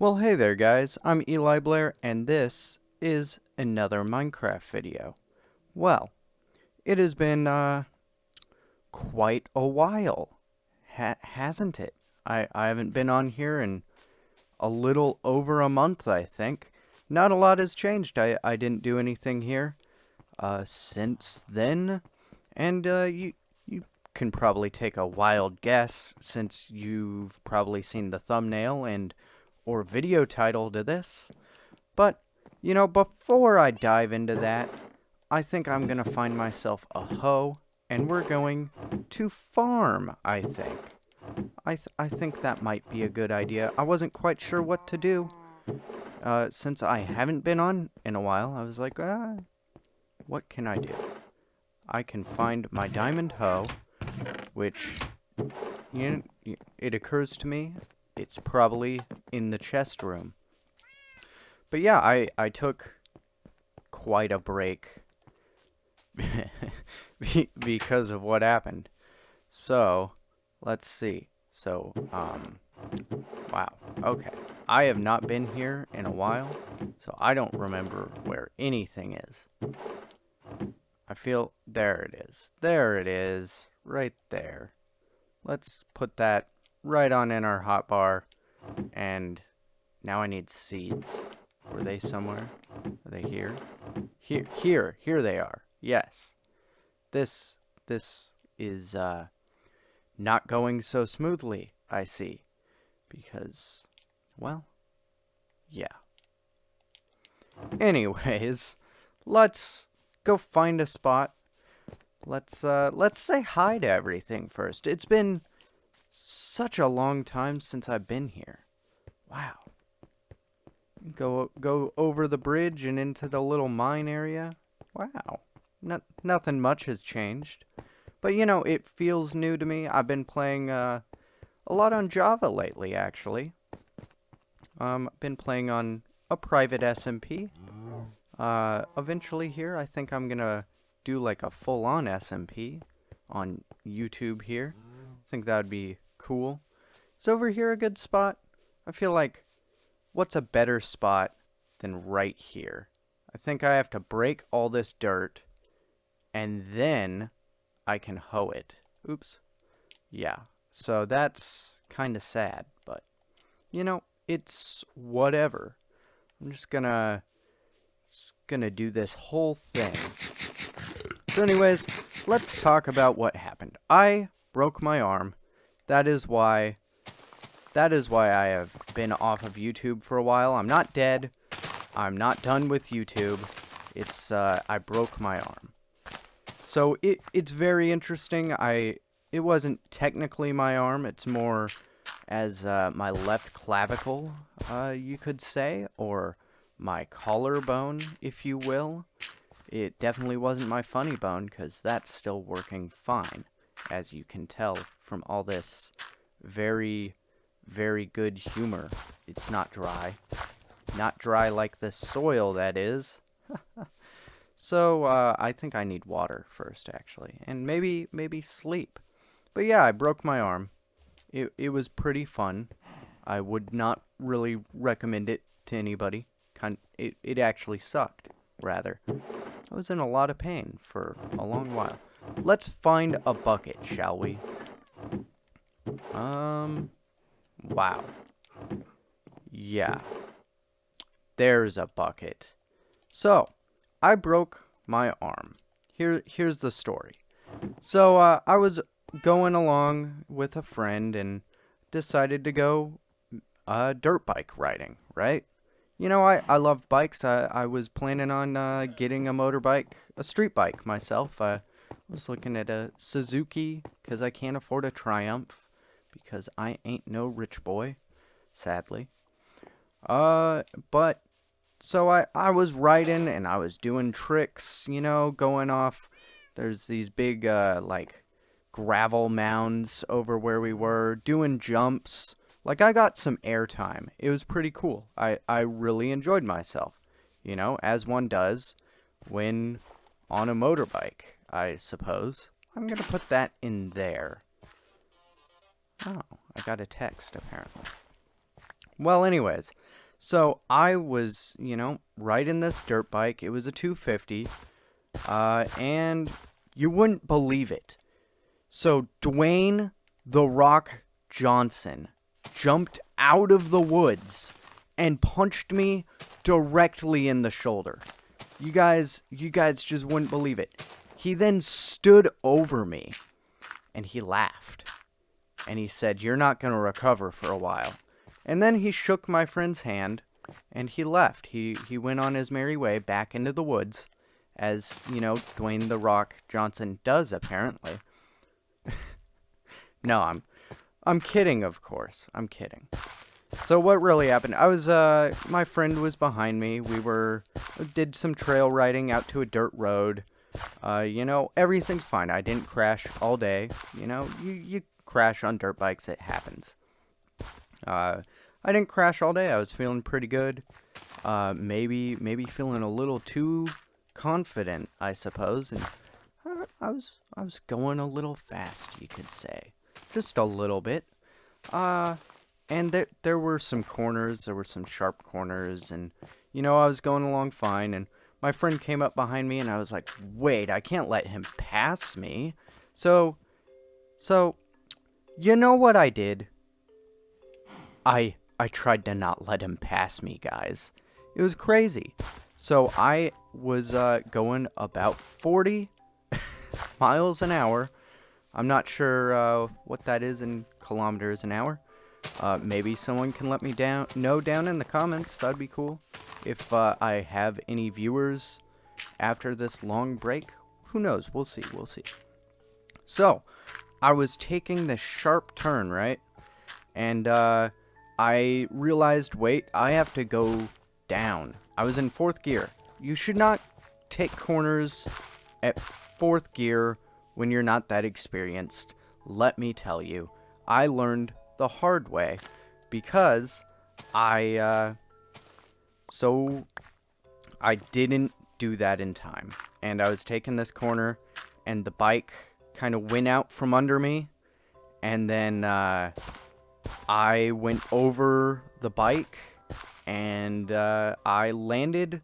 Well, hey there, guys. I'm Eli Blair, and this is another Minecraft video. Well, it has been quite a while, hasn't it? I haven't been on here in a little over a month, I think. Not a lot has changed. I didn't do anything here since then, and you can probably take a wild guess since you've probably seen the thumbnail and or video title to this. But, before I dive into that, I think I'm going to find myself a hoe, and we're going to farm, I think. I think that might be a good idea. I wasn't quite sure what to do. Since I haven't been on in a while, I was like, what can I do? I can find my diamond hoe, which, it occurs to me, it's probably in the chest room. But yeah, I took quite a break because of what happened. So, let's see. So, wow. Okay. I have not been here in a while, so I don't remember where anything is. I feel, there it is. There it is. Right there. Let's put that right on in our hotbar. And now I need seeds. Were they somewhere? Are they here? Here they are. Yes. This is not going so smoothly, I see. Because, well, yeah. Anyways, let's go find a spot. Let's say hi to everything first. It's been such a long time since I've been here. Wow. Go over the bridge and into the little mine area. Wow. Nothing much has changed. But it feels new to me. I've been playing a lot on Java lately, actually. Been playing on a private SMP. Eventually here, I think I'm gonna do like a full-on SMP on YouTube here. I think that would be cool. Is over here a good spot? I feel like, what's a better spot than right here? I think I have to break all this dirt, and then I can hoe it. Oops. Yeah. So that's kind of sad, but, it's whatever. I'm just gonna do this whole thing. So anyways, let's talk about what happened. I broke my arm. That is why I have been off of YouTube for a while. I'm not dead. I'm not done with YouTube. It's I broke my arm. So it's very interesting. It wasn't technically my arm. It's more as my left clavicle, you could say, or my collarbone, if you will. It definitely wasn't my funny bone, because that's still working fine, as you can tell from all this very, very good humor. It's not dry. Not dry like the soil, that is. So, I think I need water first, actually. And maybe sleep. But yeah, I broke my arm. It was pretty fun. I would not really recommend it to anybody. It actually sucked, rather. I was in a lot of pain for a long while. Let's find a bucket, shall we? Wow. Yeah. There's a bucket. So, I broke my arm. Here's the story. So, I was going along with a friend and decided to go dirt bike riding, right? I love bikes. I was planning on getting a motorbike, a street bike myself. I was looking at a Suzuki because I can't afford a Triumph because I ain't no rich boy, sadly. But so I was riding and I was doing tricks, going off. There's these big like gravel mounds over where we were, doing jumps. Like, I got some airtime. It was pretty cool. I really enjoyed myself, as one does when on a motorbike, I suppose. I'm going to put that in there. Oh, I got a text, apparently. Well, anyways, So I was, riding this dirt bike. It was a 250, and you wouldn't believe it. So Dwayne The Rock Johnson jumped out of the woods and punched me directly in the shoulder. You guys just wouldn't believe it. He then stood over me and he laughed. And he said, "You're not going to recover for a while." And then he shook my friend's hand and he left. He went on his merry way back into the woods, as, Dwayne The Rock Johnson does apparently. No, I'm kidding, of course. I'm kidding. So what really happened? My friend was behind me. Did some trail riding out to a dirt road. Everything's fine. I didn't crash all day. You crash on dirt bikes, it happens. I didn't crash all day. I was feeling pretty good. Maybe feeling a little too confident, I suppose. And I was going a little fast, you could say. Just a little bit. And there were some corners, there were some sharp corners, and, I was going along fine, and my friend came up behind me, and I was like, wait, I can't let him pass me. So, you know what I did? I tried to not let him pass me, guys. It was crazy. So I was going about 40 miles an hour. I'm not sure what that is in kilometers an hour. Maybe someone can let me know down in the comments. That'd be cool. If I have any viewers after this long break, who knows? We'll see. So, I was taking this sharp turn, right? And I realized, wait, I have to go down. I was in 4th gear. You should not take corners at 4th gear when you're not that experienced. Let me tell you, I learned the hard way because I didn't do that in time. And I was taking this corner and the bike kind of went out from under me, and then I went over the bike and I landed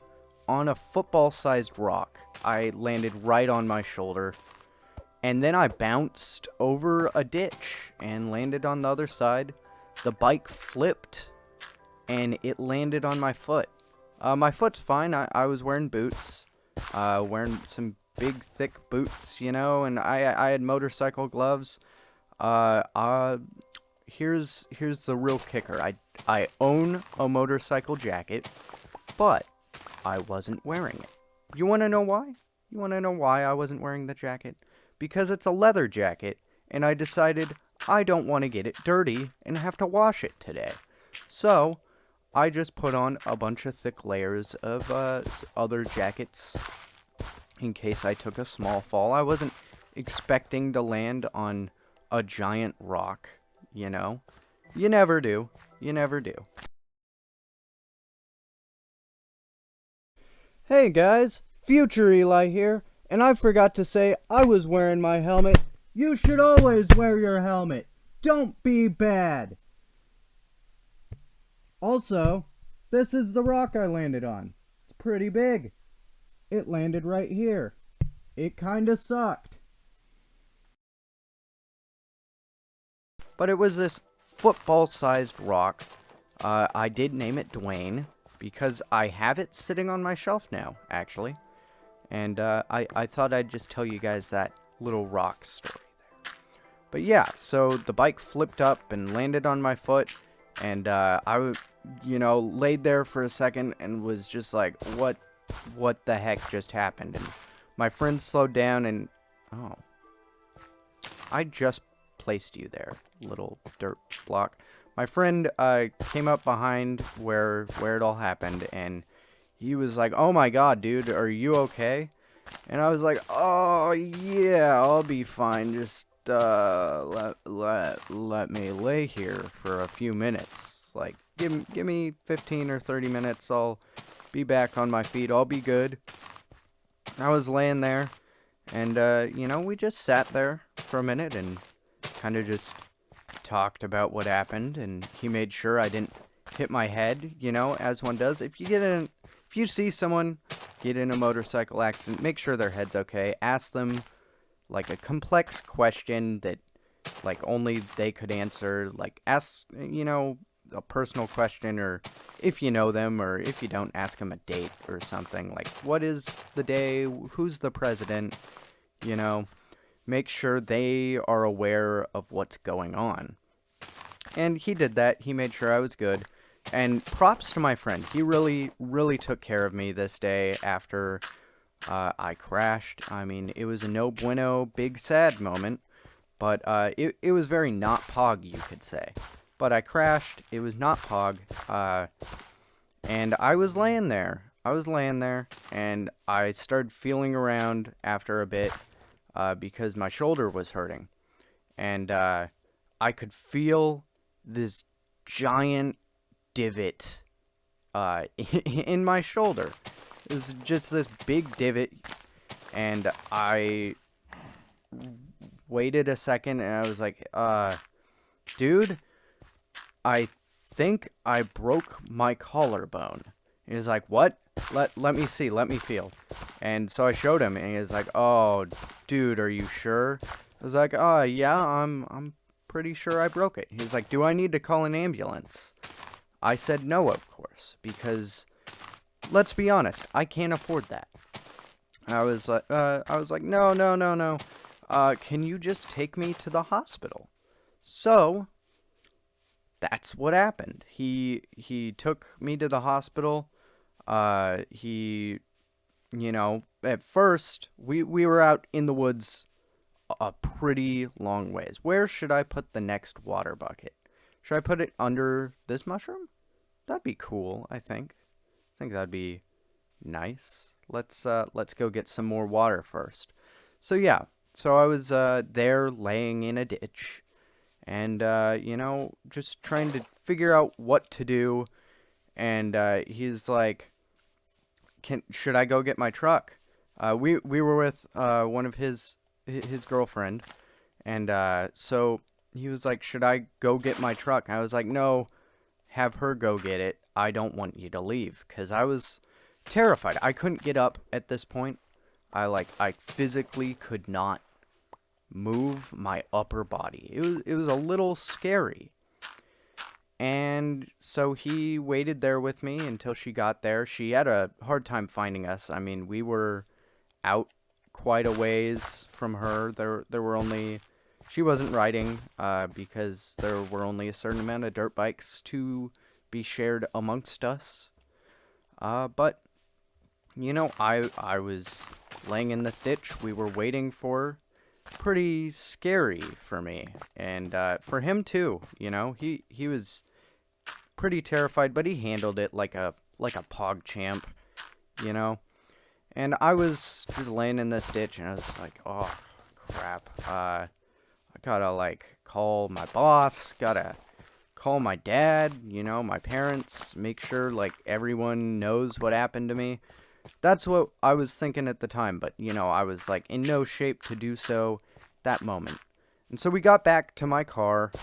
on a football-sized rock. I landed right on my shoulder. And then I bounced over a ditch and landed on the other side. The bike flipped and it landed on my foot. My foot's fine. I was wearing boots, wearing some big, thick boots, and I had motorcycle gloves. Here's the real kicker. I own a motorcycle jacket, but I wasn't wearing it. You want to know why? You want to know why I wasn't wearing the jacket? Because it's a leather jacket, and I decided I don't want to get it dirty and have to wash it today. So, I just put on a bunch of thick layers of other jackets in case I took a small fall. I wasn't expecting to land on a giant rock, You never do. You never do. Hey guys, Future Eli here. And I forgot to say I was wearing my helmet. You should always wear your helmet. Don't be bad. Also, this is the rock I landed on. It's pretty big. It landed right here. It kinda sucked. But it was this football-sized rock. I did name it Dwayne because I have it sitting on my shelf now, actually. And I thought I'd just tell you guys that little rock story there. But yeah, so the bike flipped up and landed on my foot. And I laid there for a second and was just like, what the heck just happened? And my friend slowed down and, oh, I just placed you there, little dirt block. My friend came up behind where it all happened, and he was like, "Oh my god, dude, are you okay?" And I was like, "Oh yeah, I'll be fine. Just let me lay here for a few minutes. Like, give me 15 or 30 minutes. I'll be back on my feet. I'll be good." I was laying there, and we just sat there for a minute and kind of just talked about what happened, and he made sure I didn't hit my head, as one does. If you see someone get in a motorcycle accident, make sure their head's okay. Ask them like a complex question that like only they could answer. Like ask, a personal question, or if you know them, or if you don't, ask them a date or something. Like, what is the day? Who's the president? Make sure they are aware of what's going on. And he did that. He made sure I was good. And props to my friend. He really, really took care of me this day after I crashed. I mean, it was a no bueno, big sad moment. But it was very not Pog, you could say. But I crashed. It was not Pog. And I was laying there. And I started feeling around after a bit because my shoulder was hurting. And I could feel this giant divot in my shoulder. It was just this big divot, and I waited a second, and I was like, dude, I think I broke my collarbone. He was like, what? Let me see, let me feel. And so I showed him, and he was like, oh, dude, are you sure? I was like, yeah, I'm pretty sure I broke it. He was like, do I need to call an ambulance? I said no, of course, because let's be honest, I can't afford that. I was like, no. Can you just take me to the hospital? So that's what happened. He took me to the hospital. At first we were out in the woods a pretty long ways. Where should I put the next water bucket? Should I put it under this mushroom? That'd be cool, I think. I think that'd be nice. Let's go get some more water first. So yeah, I was there laying in a ditch, and just trying to figure out what to do. And he's like, should I go get my truck? We were with one of his girlfriend, and so he was like, should I go get my truck? I was like, no, have her go get it. I don't want you to leave, because I was terrified. I couldn't get up at this point. I physically could not move my upper body. It was a little scary. And so he waited there with me until she got there. She had a hard time finding us. I mean, we were out quite a ways from her. There were only, she wasn't riding because there were only a certain amount of dirt bikes to be shared amongst us. But I was laying in this ditch. We were waiting for her. Pretty scary for me, and for him too. He was pretty terrified, but he handled it like a pog champ. And I was just laying in this ditch, and I was like, oh crap. I gotta call my boss. Gotta call my dad. My parents. Make sure everyone knows what happened to me. That's what I was thinking at the time, but, I was, in no shape to do so that moment. And so we got back to my car,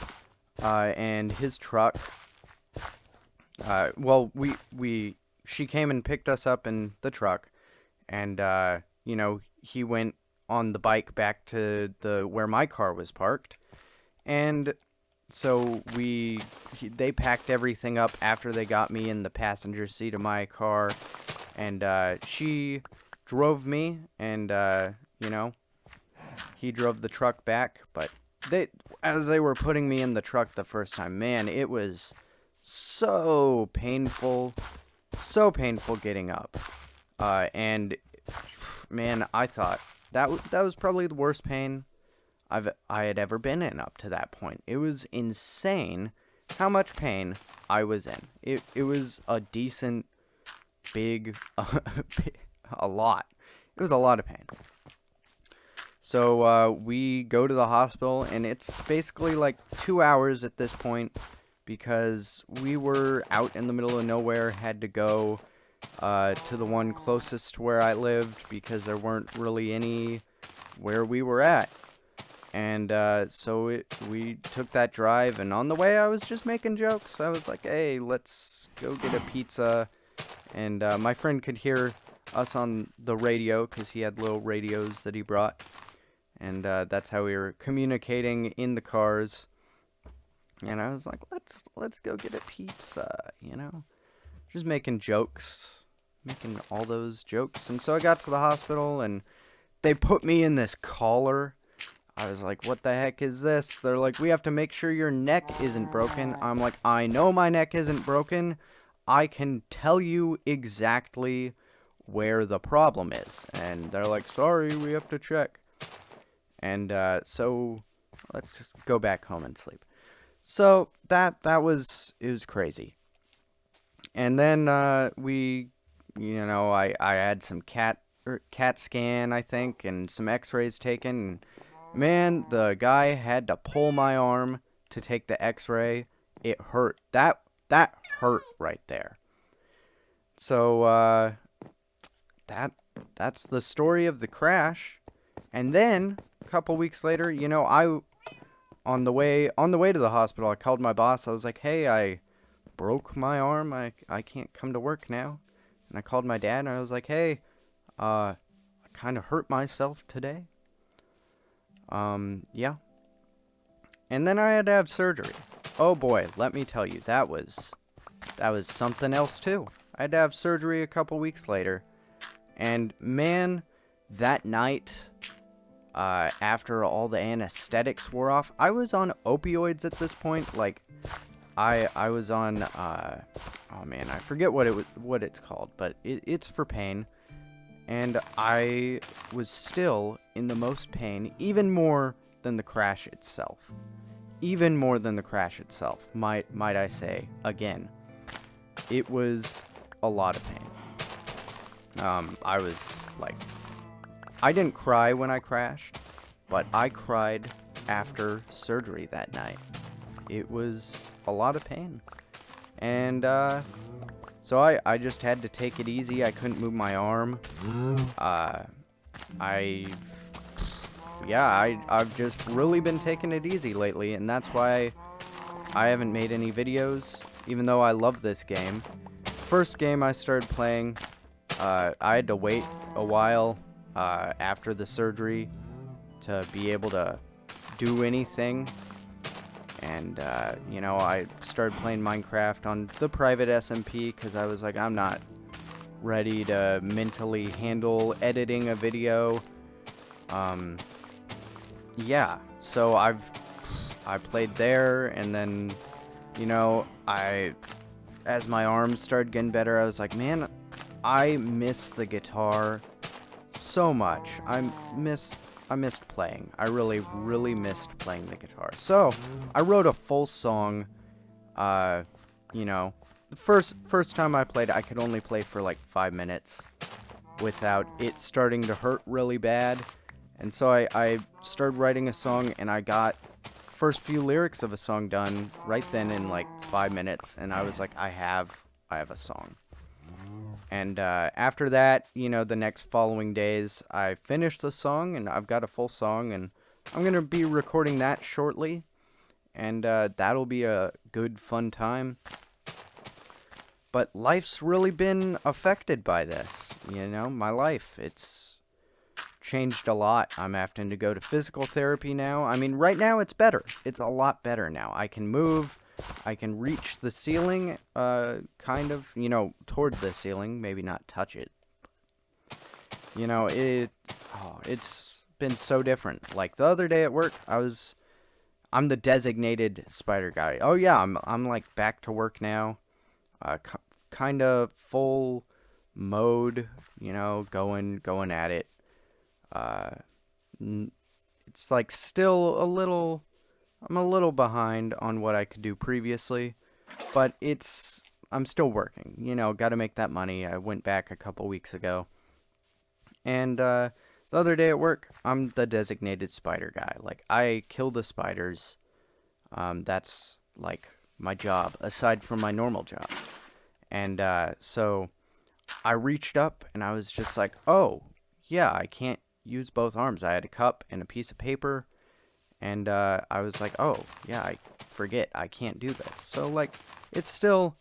and his truck. She came and picked us up in the truck, and, he went on the bike back to where my car was parked, and so they packed everything up after they got me in the passenger seat of my car. And she drove me, and he drove the truck back. But as they were putting me in the truck the first time, man, it was so painful getting up. And man, I thought that was probably the worst pain I had ever been in up to that point. It was insane how much pain I was in. It was a decent. Big, a lot. It was a lot of pain. So we go to the hospital, and it's basically 2 hours at this point, because we were out in the middle of nowhere, had to go to the one closest to where I lived, because there weren't really any where we were at. And so we took that drive, and on the way I was just making jokes. I was like, hey, let's go get a pizza. And my friend could hear us on the radio because he had little radios that he brought. And that's how we were communicating in the cars. And I was like, let's go get a pizza, Just making jokes, making all those jokes. And so I got to the hospital, and they put me in this collar. I was like, what the heck is this? They're like, we have to make sure your neck isn't broken. I'm like, I know my neck isn't broken. I can tell you exactly where the problem is. And they're like, sorry, we have to check. And so let's just go back home and sleep. So it was crazy. And then I had some CAT scan, I think, and some x-rays taken. And man, the guy had to pull my arm to take the x-ray. It hurt. That hurt right there. So that's the story of the crash. And then a couple weeks later, on the way to the hospital, I called my boss. I was like, hey, I broke my arm. I can't come to work now. And I called my dad, and I was like, hey, I kind of hurt myself today. Yeah. And then I had to have surgery. Oh boy, let me tell you, that was something else too. I had to have surgery a couple weeks later. And man, that night, after all the anesthetics wore off, I was on opioids at this point. Like, I was on, oh man, I forget what it's called, but it's for pain. And I was still in the most pain, even more than the crash itself. Even more than the crash itself, might I say, again. It was a lot of pain. I was like, I didn't cry when I crashed, but I cried after surgery that night. It was a lot of pain. And so I just had to take it easy. I couldn't move my arm. I've just really been taking it easy lately, and that's why I haven't made any videos, even though I love this game. First game I started playing, I had to wait a while after the surgery to be able to do anything. And, I started playing Minecraft on the private SMP because I was like, I'm not ready to mentally handle editing a video. So I played there, and then, as my arms started getting better, I was like, man, I miss the guitar so much. I missed playing. I really, really missed playing the guitar. So I wrote a full song. The first time I played, I could only play for like 5 minutes without it starting to hurt really bad. And so I started writing a song, and I got first few lyrics of a song done right then in like 5 minutes. And I was like, I have a song. And after that, the next following days, I finished the song, and I've got a full song, and I'm going to be recording that shortly. And that'll be a good, fun time. But life's really been affected by this, my life. It's changed a lot. I'm having to go to physical therapy now. I mean, right now it's better. It's a lot better now. I can move. I can reach the ceiling, kind of, toward the ceiling, maybe not touch it. It's been so different. Like the other day at work, I'm the designated spider guy. Oh yeah, I'm like back to work now. Kind of full mode, going at it. It's like still I'm a little behind on what I could do previously, but I'm still working, got to make that money. I went back a couple weeks ago, and the other day at work, I'm the designated spider guy. Like, I kill the spiders. That's like my job, aside from my normal job. And so I reached up, and I was just like, oh, yeah, I can't use both arms. I had a cup and a piece of paper, And I was like, oh, yeah, I forget I can't do this. So, like, it's still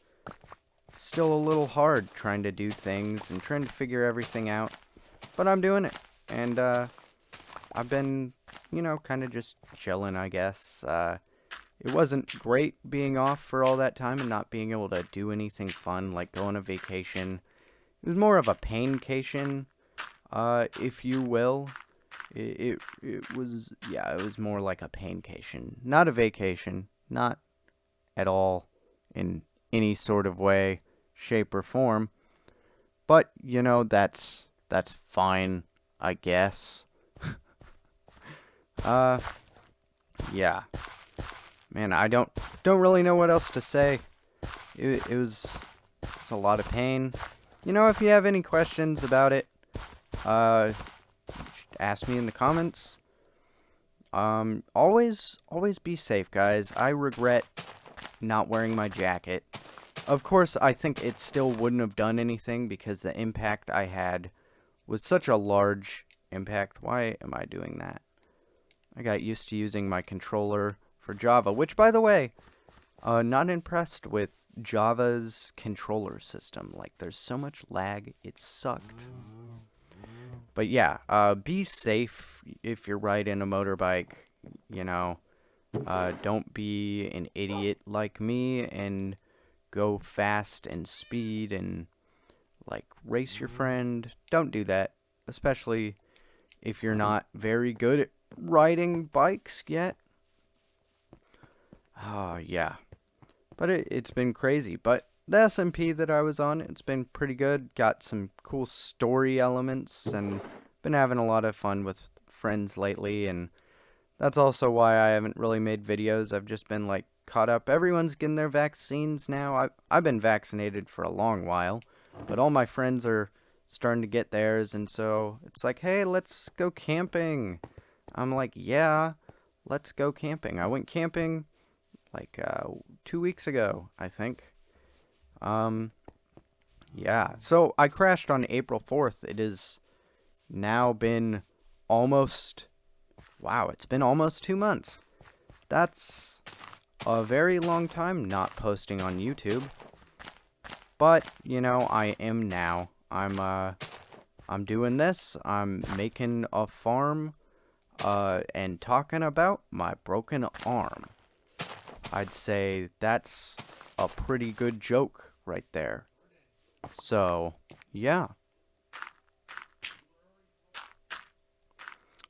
a little hard trying to do things and trying to figure everything out. But I'm doing it. And I've been, kind of just chilling, I guess. It wasn't great being off for all that time and not being able to do anything fun, like go on a vacation. It was more of a paincation, if you will. It was, yeah, it was more like a paincation, not a vacation, not at all in any sort of way, shape, or form. But that's fine, I guess. Uh, yeah, man, I don't really know what else to say. It's a lot of pain. If you have any questions about it, uh, ask me in the comments. Always be safe, guys. I regret not wearing my jacket. Of course, I think it still wouldn't have done anything because the impact I had was such a large impact. Why am I doing that? I got used to using my controller for Java, which, by the way, not impressed with Java's controller system. Like, there's so much lag, it sucked. But yeah, be safe if you're riding a motorbike, don't be an idiot like me and go fast and speed and, like, race your friend. Don't do that, especially if you're not very good at riding bikes yet. Oh, yeah. But it's been crazy. But the SMP that I was on, it's been pretty good. Got some cool story elements and been having a lot of fun with friends lately. And that's also why I haven't really made videos. I've just been, like, caught up. Everyone's getting their vaccines now. I've been vaccinated for a long while, but all my friends are starting to get theirs. And so it's like, hey, let's go camping. I'm like, yeah, let's go camping. I went camping like 2 weeks ago, I think. Yeah. So I crashed on April 4th. It has now been almost, wow, it's been almost 2 months. That's a very long time not posting on YouTube. But, I am now. I'm doing this. I'm making a farm, and talking about my broken arm. I'd say that's a pretty good joke right there. So, yeah.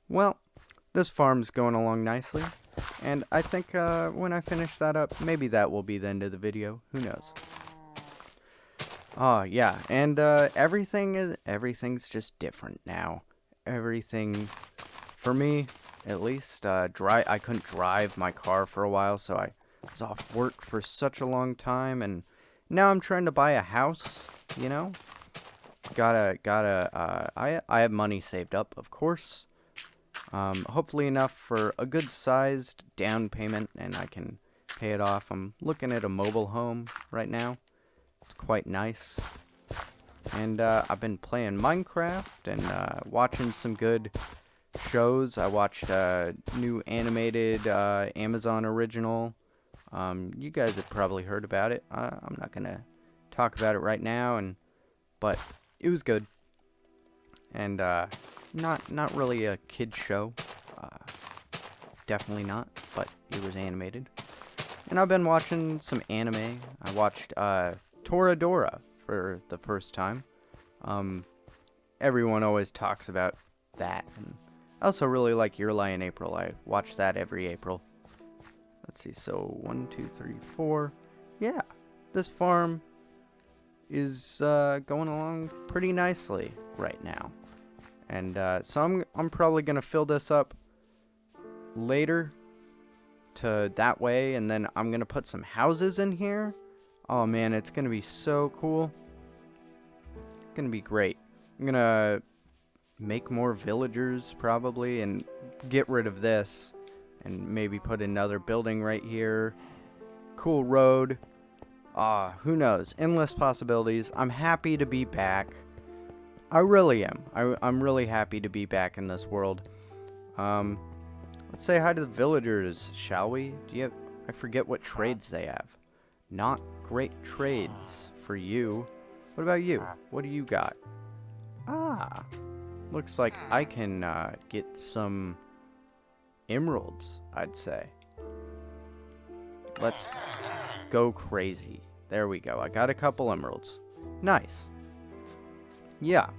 Well, this farm's going along nicely. And I think when I finish that up, maybe that will be the end of the video. Who knows? Oh, yeah. And everything's just different now. Everything, for me, at least, I couldn't drive my car for a while, so I was off work for such a long time, and now I'm trying to buy a house, I have money saved up, of course. Hopefully enough for a good-sized down payment, and I can pay it off. I'm looking at a mobile home right now. It's quite nice. And I've been playing Minecraft and watching some good shows. I watched a new animated Amazon original. You guys have probably heard about it. I'm not going to talk about it right now, but it was good. And not really a kid show. Definitely not, but it was animated. And I've been watching some anime. I watched Toradora for the first time. Everyone always talks about that. And I also really like Your Lie in April. I watch that every April. Let's see, so 1, 2, 3, 4. Yeah, this farm is going along pretty nicely right now. And so I'm probably going to fill this up later to that way, and then I'm going to put some houses in here. Oh man, it's going to be so cool. It's going to be great. I'm going to make more villagers probably and get rid of this and maybe put another building right here. Cool road. Who knows? Endless possibilities. I'm happy to be back. I really am. I'm really happy to be back in this world. Let's say hi to the villagers, shall we? I forget what trades they have. Not great trades for you. What about you? What do you got? Ah, looks like I can get some emeralds, I'd say. Let's go crazy. There we go. I got a couple emeralds. Nice. Yeah.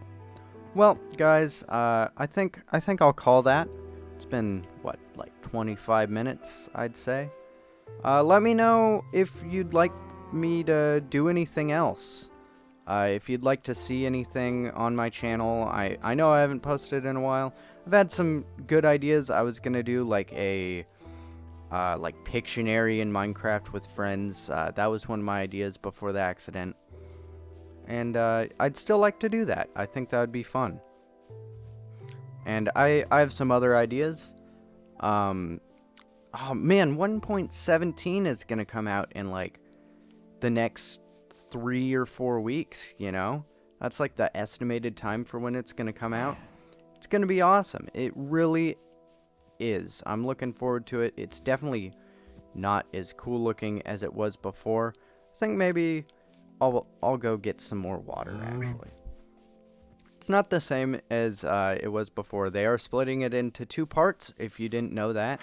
Well, guys, I think I'll call that. It's been what, like 25 minutes, I'd say. Let me know if you'd like me to do anything else. If you'd like to see anything on my channel, I know I haven't posted in a while. I've had some good ideas. I was gonna do like a like Pictionary in Minecraft with friends. That was one of my ideas before the accident. And I'd still like to do that. I think that would be fun. And I have some other ideas. Oh man, 1.17 is gonna come out in like the next 3 or 4 weeks, you know? That's like the estimated time for when it's gonna come out. It's gonna be awesome. It really is. I'm looking forward to it. It's definitely not as cool looking as it was before. I think maybe I'll go get some more water, actually. It's not the same as it was before. They are splitting it into 2 parts, if you didn't know that.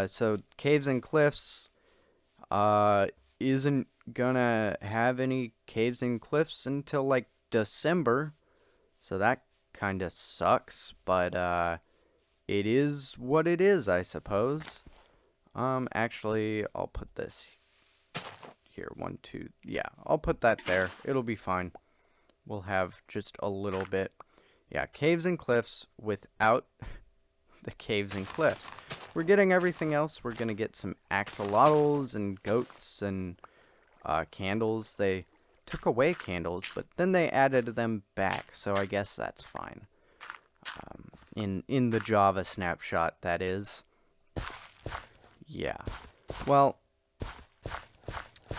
So Caves and Cliffs isn't gonna have any Caves and Cliffs until like December. So that kind of sucks, but it is what it is, I suppose. Actually, I'll put this here. 1, 2. Yeah, I'll put that there. It'll be fine. We'll have just a little bit. Yeah, Caves and Cliffs without the Caves and Cliffs. We're getting everything else. We're going to get some axolotls and goats and candles. They took away candles, but then they added them back, so I guess that's fine. In the Java snapshot, that is. Yeah. Well,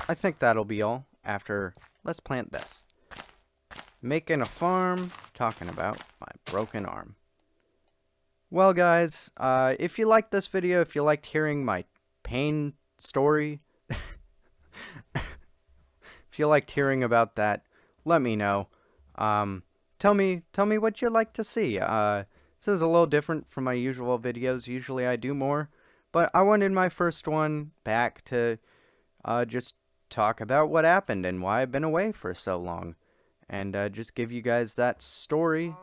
I think that'll be all after. Let's plant this. Making a farm, talking about my broken arm. Well, guys, if you liked this video, if you liked hearing my pain story, if you liked hearing about that, let me know. Tell me what you'd like to see. This is a little different from my usual videos. Usually I do more, but I wanted my first one back to just talk about what happened and why I've been away for so long, and just give you guys that story.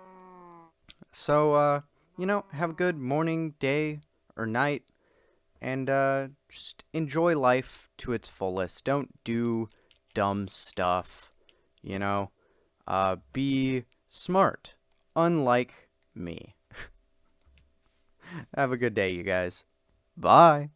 So, you know, have a good morning, day, or night, and just enjoy life to its fullest. Don't do dumb stuff, you know. Be smart, unlike me. Have a good day, you guys. Bye.